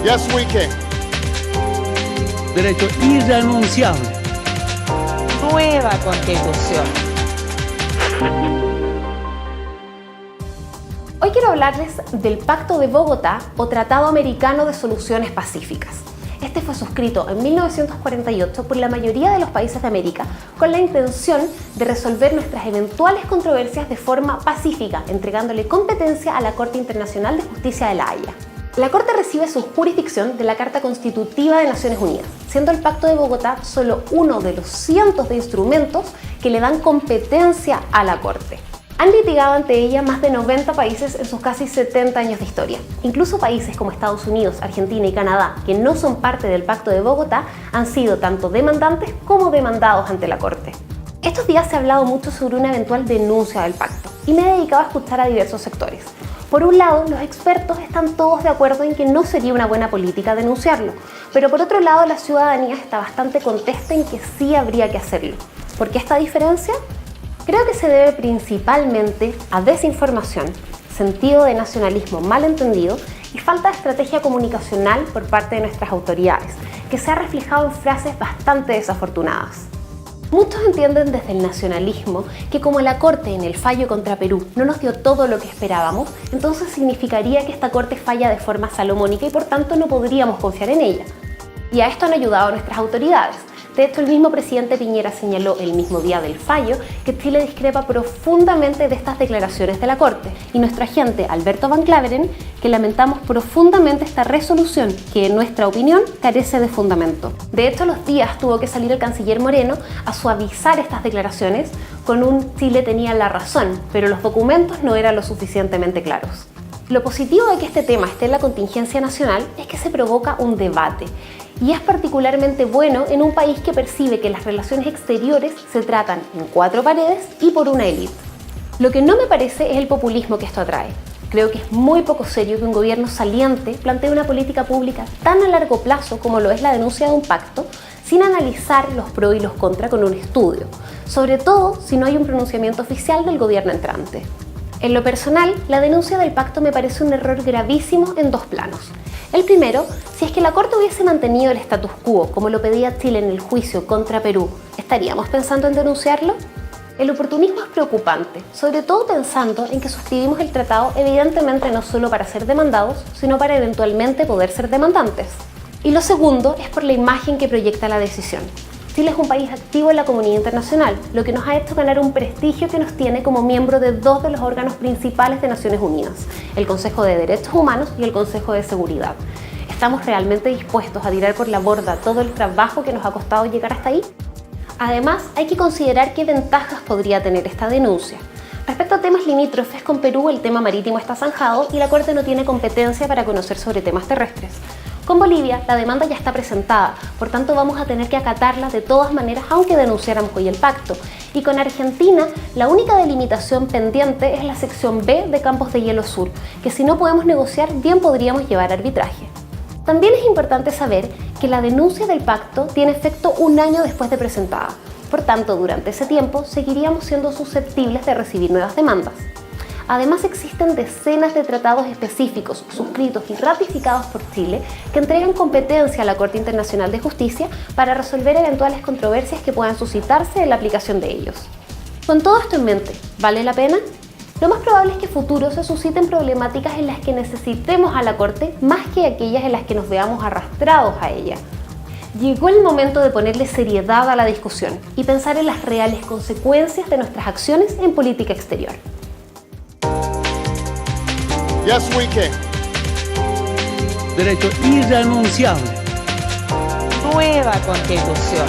Yes, we can. Derecho irrenunciable. Nueva Constitución. Hoy quiero hablarles del Pacto de Bogotá o Tratado Americano de Soluciones Pacíficas. Este fue suscrito en 1948 por la mayoría de los países de América con la intención de resolver nuestras eventuales controversias de forma pacífica, entregándole competencia a la Corte Internacional de Justicia de La Haya. La Corte recibe su jurisdicción de la Carta Constitutiva de Naciones Unidas, siendo el Pacto de Bogotá solo uno de los cientos de instrumentos que le dan competencia a la Corte. Han litigado ante ella más de 90 países en sus casi 70 años de historia. Incluso países como Estados Unidos, Argentina y Canadá, que no son parte del Pacto de Bogotá, han sido tanto demandantes como demandados ante la Corte. Estos días se ha hablado mucho sobre una eventual denuncia del pacto y me he dedicado a escuchar a diversos sectores. Por un lado, los expertos están todos de acuerdo en que no sería una buena política denunciarlo, pero por otro lado, la ciudadanía está bastante contesta en que sí habría que hacerlo. ¿Por qué esta diferencia? Creo que se debe principalmente a desinformación, sentido de nacionalismo mal entendido y falta de estrategia comunicacional por parte de nuestras autoridades, que se ha reflejado en frases bastante desafortunadas. Muchos entienden desde el nacionalismo que como la Corte en el fallo contra Perú no nos dio todo lo que esperábamos, entonces significaría que esta Corte falla de forma salomónica y por tanto no podríamos confiar en ella. Y a esto han ayudado nuestras autoridades. De hecho, el mismo presidente Piñera señaló el mismo día del fallo que Chile discrepa profundamente de estas declaraciones de la Corte y nuestro agente Alberto Van Claveren que lamentamos profundamente esta resolución que en nuestra opinión carece de fundamento. De hecho, a los días tuvo que salir el canciller Moreno a suavizar estas declaraciones con un Chile tenía la razón, pero los documentos no eran lo suficientemente claros. Lo positivo de que este tema esté en la contingencia nacional es que se provoca un debate y es particularmente bueno en un país que percibe que las relaciones exteriores se tratan en cuatro paredes y por una élite. Lo que no me parece es el populismo que esto atrae. Creo que es muy poco serio que un gobierno saliente plantee una política pública tan a largo plazo como lo es la denuncia de un pacto, sin analizar los pros y los contras con un estudio, sobre todo si no hay un pronunciamiento oficial del gobierno entrante. En lo personal, la denuncia del pacto me parece un error gravísimo en dos planos. El primero, si es que la Corte hubiese mantenido el status quo, como lo pedía Chile en el juicio contra Perú, ¿estaríamos pensando en denunciarlo? El oportunismo es preocupante, sobre todo pensando en que suscribimos el tratado evidentemente no solo para ser demandados, sino para eventualmente poder ser demandantes. Y lo segundo es por la imagen que proyecta la decisión. Chile es un país activo en la comunidad internacional, lo que nos ha hecho ganar un prestigio que nos tiene como miembro de dos de los órganos principales de Naciones Unidas, el Consejo de Derechos Humanos y el Consejo de Seguridad. ¿Estamos realmente dispuestos a tirar por la borda todo el trabajo que nos ha costado llegar hasta ahí? Además, hay que considerar qué ventajas podría tener esta denuncia. Respecto a temas limítrofes con Perú, el tema marítimo está zanjado y la Corte no tiene competencia para conocer sobre temas terrestres. Con Bolivia, la demanda ya está presentada, por tanto vamos a tener que acatarla de todas maneras aunque denunciáramos hoy el pacto. Y con Argentina, la única delimitación pendiente es la sección B de Campos de Hielo Sur, que si no podemos negociar, bien podríamos llevar a arbitraje. También es importante saber que la denuncia del pacto tiene efecto un año después de presentada. Por tanto, durante ese tiempo, seguiríamos siendo susceptibles de recibir nuevas demandas. Además, existen decenas de tratados específicos suscritos y ratificados por Chile que entregan competencia a la Corte Internacional de Justicia para resolver eventuales controversias que puedan suscitarse en la aplicación de ellos. Con todo esto en mente, ¿vale la pena? Lo más probable es que a futuro se susciten problemáticas en las que necesitemos a la Corte más que aquellas en las que nos veamos arrastrados a ella. Llegó el momento de ponerle seriedad a la discusión y pensar en las reales consecuencias de nuestras acciones en política exterior. Yes, we can. Derecho irrenunciable. Nueva Constitución.